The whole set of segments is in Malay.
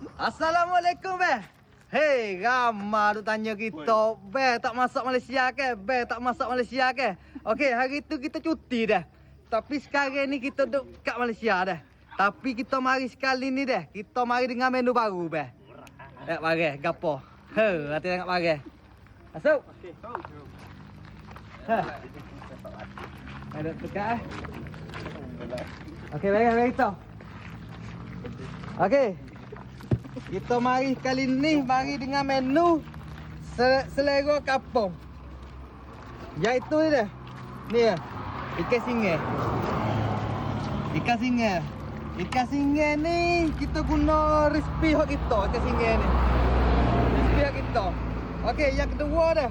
Assalamualaikum, be. Hei, ramai tu tanya kita, be tak masuk Malaysia ke? Be tak masuk Malaysia ke? Okey, hari tu kita cuti dah. Tapi sekarang ni kita duduk kat Malaysia dah. Tapi kita mari sekali ni dah. Kita mari dengan menu baru, be. Mari, gapo? Hati tengok mari. Masuk. Okey, ada dekat eh. Okey, mari kita. Okey. Kita mari kali ni mari dengan menu selera kampung. Iaitu ni dah. Ni ya. Ikan singa. Ikan singa. Ikan singa ni kita guna resipi hot kita ikan singa ni. Resipi hot kita. Okey, yang kedua dah.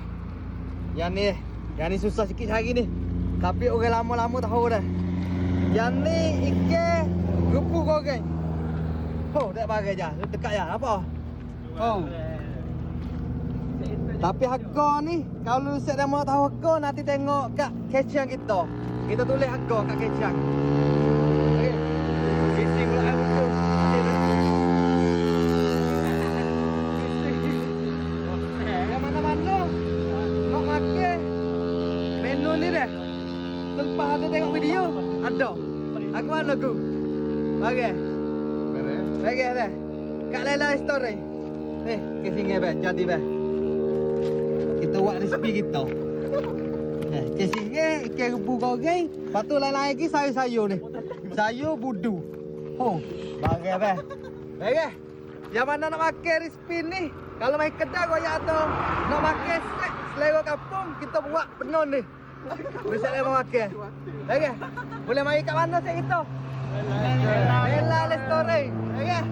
Yang ni susah sikit hari ni. Tapi orang lama-lama tahu dah. Yang ni ikan rupu goreng. Oh, dah bagai je. Dekat je. Apa? Oh. Tapi harga ni, kalau Ustaz dah mau tahu harga, nanti tengok kat kecang kita. Kita tulis harga kat kecang. Okey. Kisi pula aku. Yang mana-mana nak makan menu ni dah. Lepas ada tengok video, ada. Aku mana aku? Bagai. Lagi ada. Kak Laila story. Ke sini be, jadi be. Kita buat resipi kita. Ke sini ikan rebus goreng, lepas tu lain lagi sayur-sayur ni. Sayur budu. Oh, bagai be. Bagai. Yang mana nak makan resipi ni? Kalau main kedai royak tu, nak makan selera kampung, kita buat penon ni. Bisa dia mau makan. Bagai. Boleh mari kat mana saya kita? Laila story. Okay.